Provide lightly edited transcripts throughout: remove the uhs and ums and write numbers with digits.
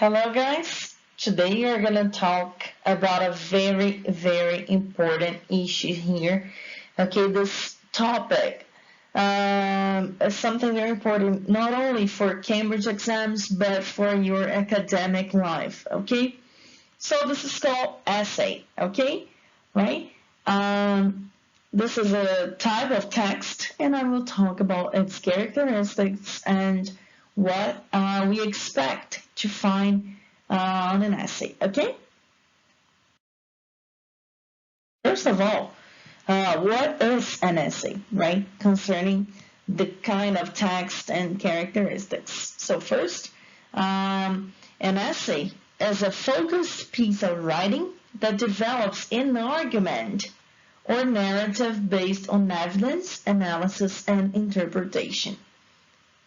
Hello, guys. Today we are going to talk about a very, very important issue here. Okay, this topic is something very important not only for Cambridge exams but for your academic life. Okay, so this is called essay. Okay, right? This is a type of text, and I will talk about its characteristics and what we expect to find on an essay. Okay? First of all, what is an essay, right? Concerning the kind of text and characteristics. So first, an essay is a focused piece of writing that develops an argument or narrative based on evidence, analysis, and interpretation.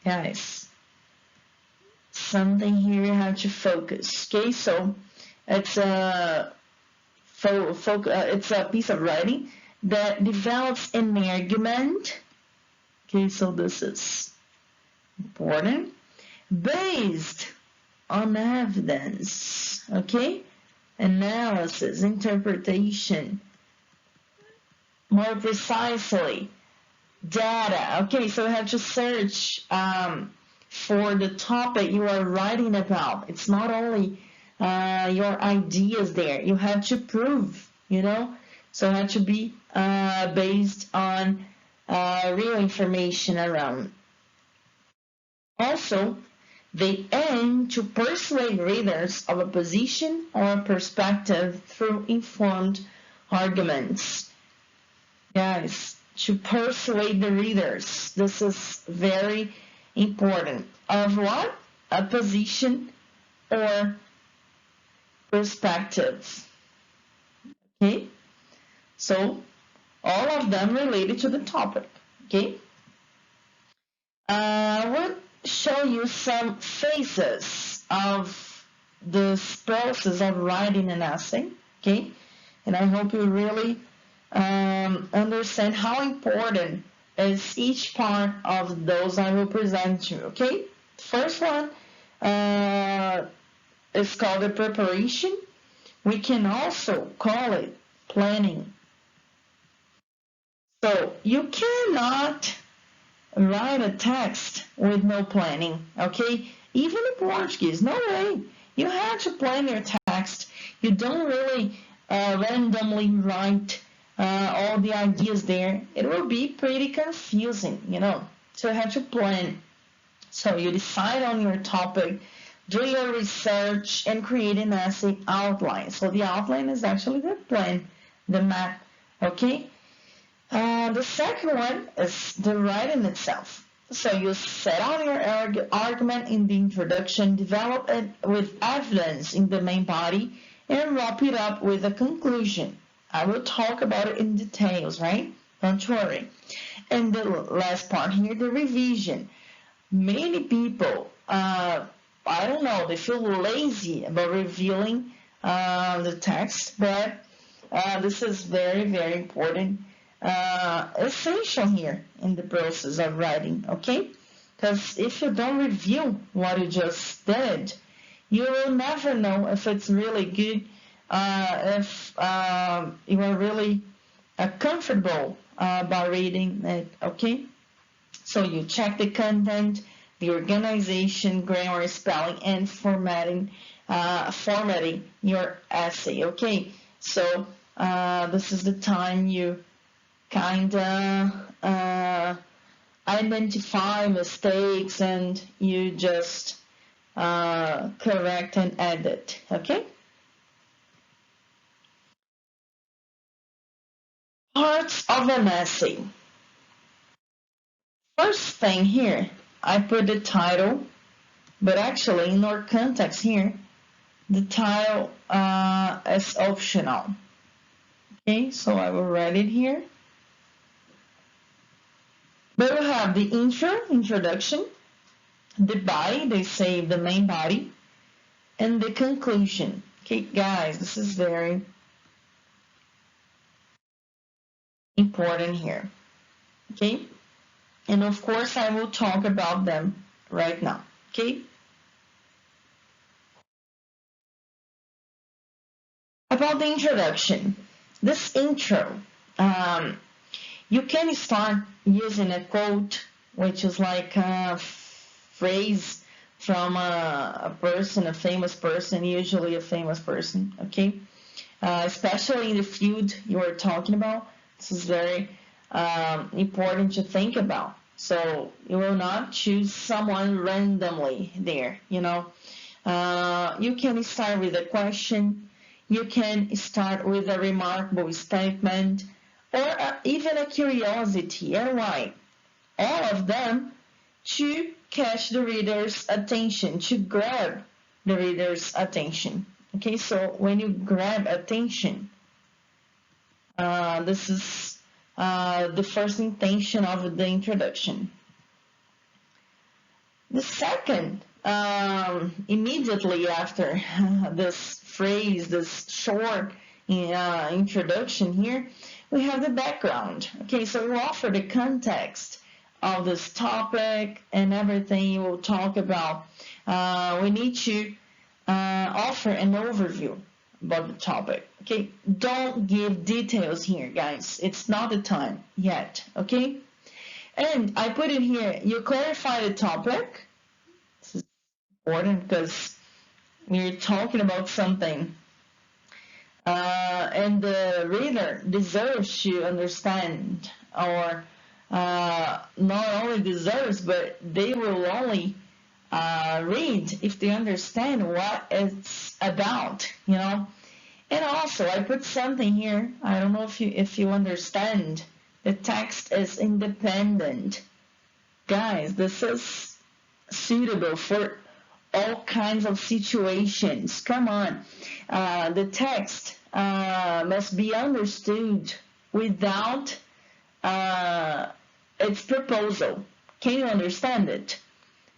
Guys, something here you have to focus. Okay, so it's a it's a piece of writing that develops an argument. Okay, so this is important. Based on evidence. Okay, analysis, interpretation. More precisely, data. Okay, so you have to search for the topic you are writing about. It's not only your ideas there. You have to prove, so it has to be based on real information around. Also, they aim to persuade readers of a position or a perspective through informed arguments. Guys, to persuade the readers. This is very important. Of what? A position or perspective. Okay? So, all of them related to the topic. Okay? I will show you some phases of this process of writing an essay. Okay? And I hope you really understand how important is each part of those I will present you. Okay, first one is called the preparation. We can also call it planning. So you cannot write a text with no planning. Okay, even in Portuguese, no way. You have to plan your text. You don't really randomly write all the ideas there. It will be pretty confusing, So you have to plan. So you decide on your topic, do your research, and create an essay outline. So the outline is actually the plan, the map, okay? The second one is the writing itself. So you set out your argument in the introduction, develop it with evidence in the main body, and wrap it up with a conclusion. I will talk about it in details, right? Don't worry. And the last part here, the revision. Many people, I don't know, they feel lazy about revealing the text, but this is very, very important, essential here in the process of writing, okay? Because if you don't review what you just did, you will never know if it's really good, if you are really comfortable by reading it, okay? So you check the content, the organization, grammar, spelling, and formatting your essay, okay? So this is the time you kind of identify mistakes and you just correct and edit, okay? Parts of an essay. First thing here, I put the title, but actually in our context here, the title is optional. Okay, so I will write it here. But we have the introduction, the body, they say the main body, and the conclusion. Okay, guys, this is very important here. Okay, and of course I will talk about them right now. Okay. About the introduction, this intro, um, you can start using a quote, which is like a phrase from a person, a famous person, usually a famous person, okay? Especially in the field you are talking about. This is very important to think about. So you will not choose someone randomly there, you know. You can start with a question. You can start with a remarkable statement or even a curiosity and why. All of them to catch the reader's attention, to grab the reader's attention. Okay, so when you grab attention, this is the first intention of the introduction. The second, immediately after this phrase, this short introduction here, we have the background. Okay, so we offer the context of this topic and everything you will talk about. We need to offer an overview about the topic. Okay, don't give details here, guys. It's not the time yet. Okay, and I put it here. You clarify the topic. This is important because we're talking about something, and the reader deserves to understand, or not only deserves, but they will only read if they understand what it's about, you know. And also, I put something here. I don't know if you understand. The text is independent. Guys, this is suitable for all kinds of situations. Come on. The text must be understood without its proposal. Can you understand it?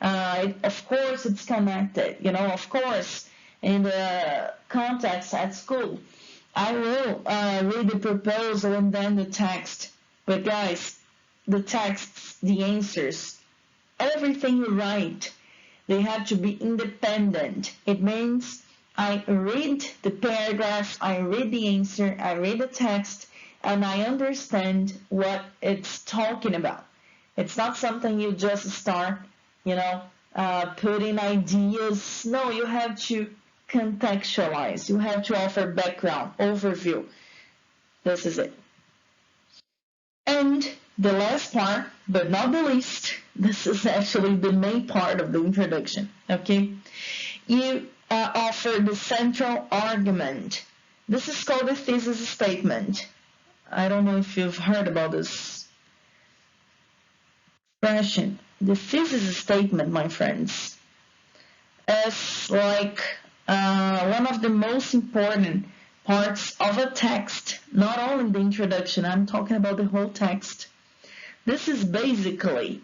Of course, it's connected. You know, of course, in the context at school, I will read the proposal and then the text. But guys, the texts, the answers, everything you write, they have to be independent. It means I read the paragraph, I read the answer, I read the text, and I understand what it's talking about. It's not something you just start, you know, putting ideas. No, you have to contextualize. You have to offer background, overview. This is it. And the last part, but not the least, this is actually the main part of the introduction, okay? You offer the central argument. This is called the thesis statement. I don't know if you've heard about this expression. The thesis statement, my friends, is like one of the most important parts of a text, not only the introduction, I'm talking about the whole text. This is basically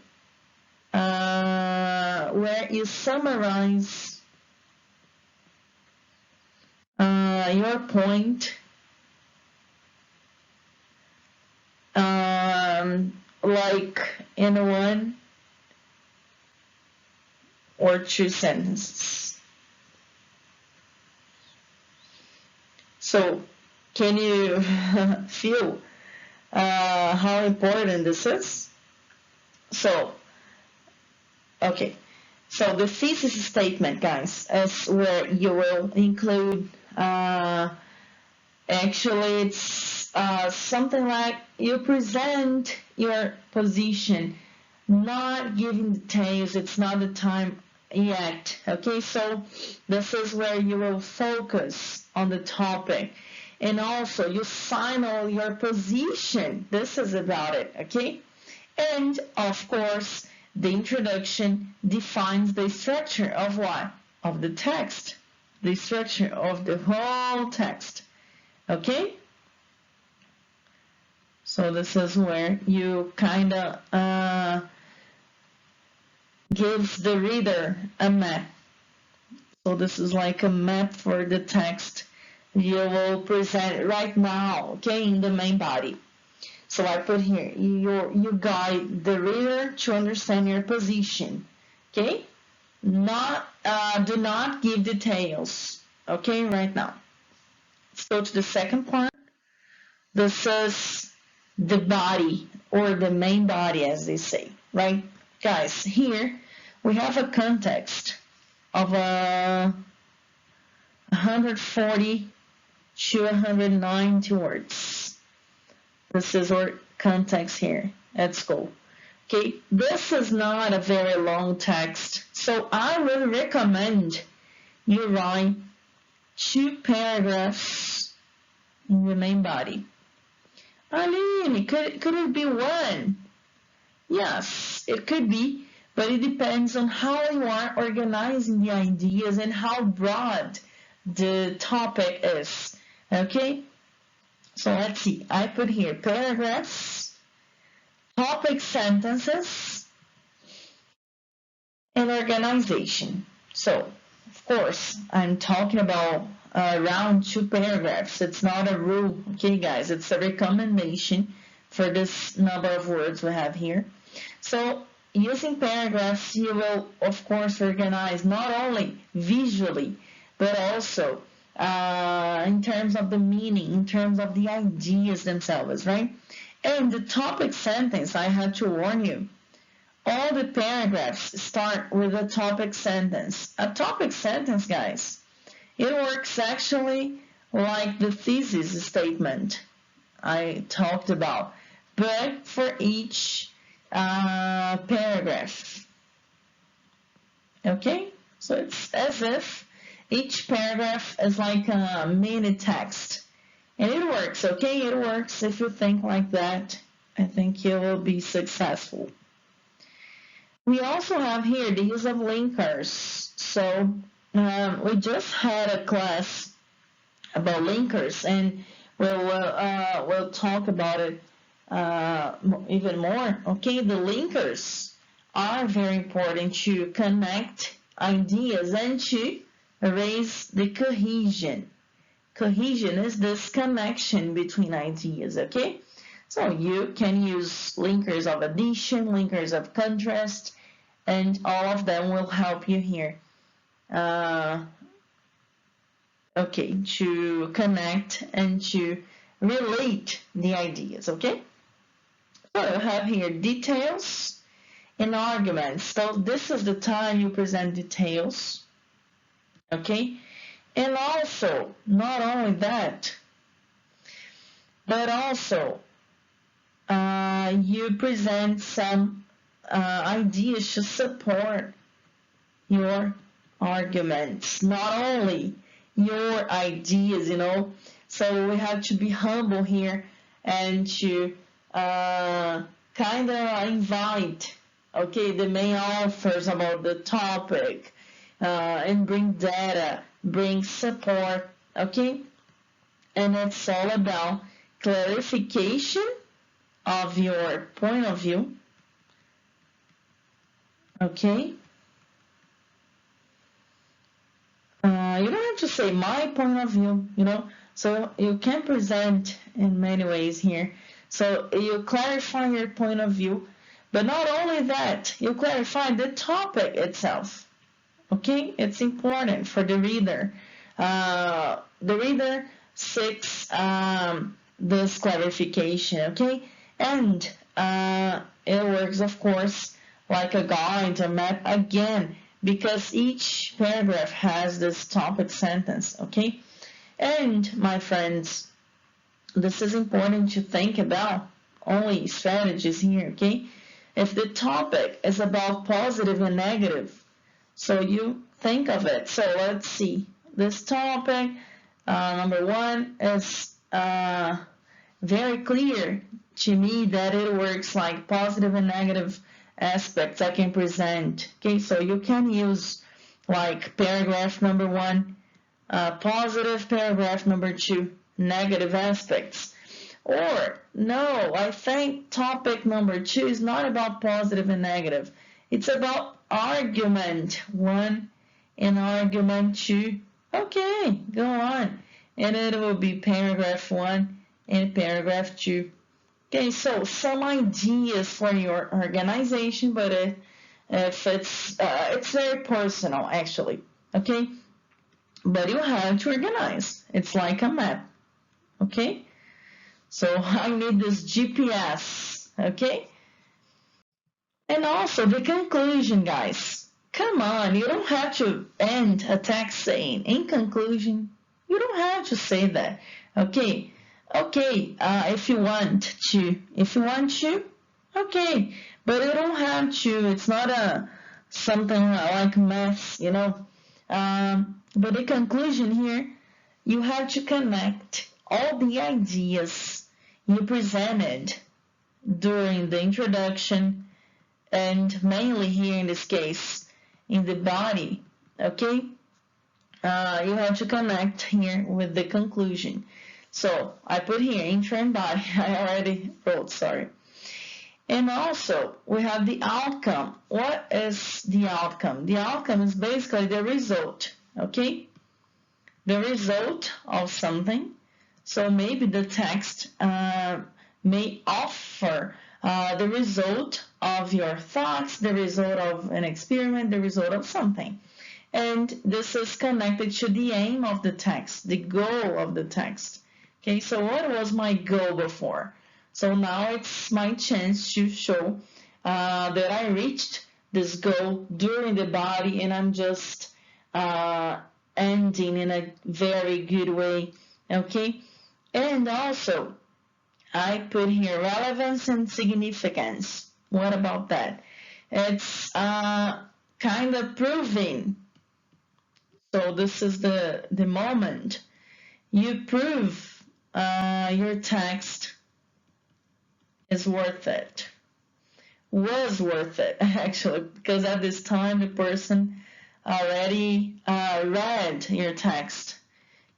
where you summarize your point, like in one or two sentences. So, can you feel how important this is? So, okay. So the thesis statement, guys, is where you will include, actually it's something like you present your position, not giving details. It's not the time yet. Okay, so this is where you will focus on the topic. And also you signal your position. This is about it, okay? And of course, the introduction defines the structure of what? Of the text. The structure of the whole text. Okay? So this is where you kind of gives the reader a map. So this is like a map for the text you will present right now, okay, in the main body. So I put here, you guide the reader to understand your position, okay? Do not give details, okay, right now. Let's go to the second part. This is the body, or the main body, as they say, right? Guys, here we have a context of 140 to 190 words. This is our context here at school. Okay, this is not a very long text, so I would recommend you write 2 paragraphs in the main body. Aline, could it be 1? Yes, it could be, but it depends on how you are organizing the ideas and how broad the topic is. Okay, so let's see. I put here paragraphs, topic sentences, and organization. So, of course, I'm talking about around 2 paragraphs. It's not a rule, okay, guys? It's a recommendation for this number of words we have here. So, using paragraphs, you will, of course, organize not only visually, but also in terms of the meaning, in terms of the ideas themselves, right? And the topic sentence, I have to warn you, all the paragraphs start with a topic sentence. A topic sentence, guys, it works actually like the thesis statement I talked about, but for each paragraph. Okay? So it's as if each paragraph is like a mini text. And it works, okay? It works if you think like that. I think you will be successful. We also have here the use of linkers. So we just had a class about linkers, and we'll talk about it even more. Okay, the linkers are very important to connect ideas and to raise the cohesion. Cohesion is this connection between ideas, okay? So you can use linkers of addition, linkers of contrast, and all of them will help you here. Okay, to connect and to relate the ideas, okay? So I have here details and arguments. So this is the time you present details, okay? And also, not only that, but also you present some ideas to support your arguments, not only your ideas, you know. So we have to be humble here and to kind of invite, okay, the main authors about the topic and bring data, bring support, okay? And it's all about clarification of your point of view, okay? You don't have to say my point of view, you know, so you can present in many ways here. So you clarify your point of view, but not only that, you clarify the topic itself, okay? It's important for the reader. The reader seeks this clarification, okay? And it works, of course, like a guide, a map, again, because each paragraph has this topic sentence, okay? And, my friends, this is important to think about only strategies here, okay? If the topic is about positive and negative, so you think of it. So let's see. This topic, number 1, is very clear to me that it works like positive and negative aspects I can present. Okay, so you can use like paragraph number 1, positive, paragraph number 2, negative aspects. Or, no, I think topic number 2 is not about positive and negative. It's about argument 1 and argument 2. Okay, go on. And it will be paragraph 1 and paragraph 2. Okay, so some ideas for your organization, but if it's very personal, actually. Okay, but you have to organize. It's like a map, okay? So I need this GPS, okay? And also the conclusion, guys. Come on, you don't have to end a text saying, in conclusion. You don't have to say that, okay? Okay, if you want to, okay, but you don't have to. It's not something like math, you know. But the conclusion here, you have to connect all the ideas you presented during the introduction, and mainly here in this case, in the body, okay? You have to connect here with the conclusion. So I put here intro and body. I already wrote, sorry. And also, we have the outcome. What is the outcome? The outcome is basically the result, okay? The result of something. So maybe the text may offer the result of your thoughts, the result of an experiment, the result of something. And this is connected to the aim of the text, the goal of the text. Okay, so what was my goal before? So now it's my chance to show that I reached this goal during the body, and I'm just ending in a very good way, okay? And also, I put here relevance and significance. What about that? It's kind of proving. So this is the moment you prove your text is worth it. Was worth it, actually, because at this time the person already read your text.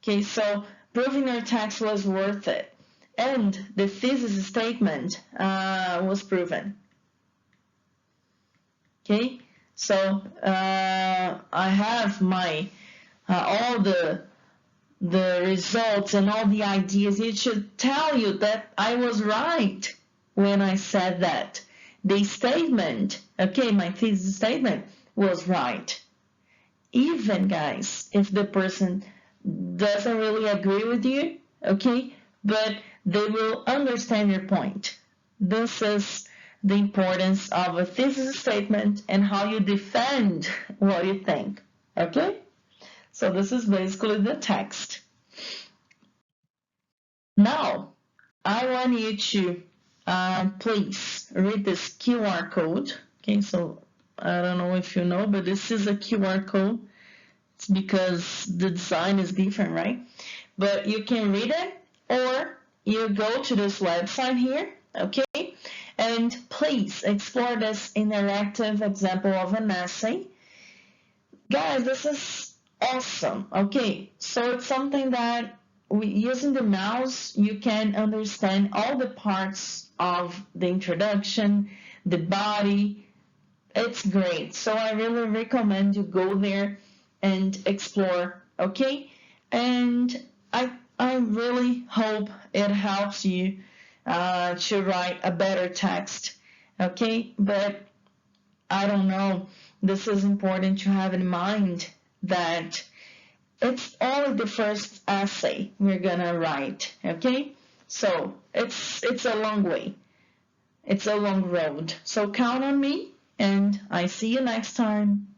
Okay, so proving your text was worth it. And the thesis statement was proven. Okay, so I have my all the results and all the ideas. It should tell you that I was right when I said that. The statement, okay, my thesis statement was right. Even, guys, if the person doesn't really agree with you, okay, but they will understand your point. This is the importance of a thesis statement and how you defend what you think, okay? So this is basically the text. Now, I want you to please read this QR code. Okay, so I don't know if you know, but this is a QR code. It's because the design is different, right? But you can read it, or you go to this website here, okay? And please explore this interactive example of an essay. Guys, this is awesome, okay? So it's something that using the mouse, you can understand all the parts of the introduction, the body. It's great. So I really recommend you go there and explore, okay? And I really hope it helps you to write a better text, okay? But I don't know. This is important to have in mind that it's only the first essay we're gonna write, okay? So it's a long way. It's a long road. So count on me, and I see you next time.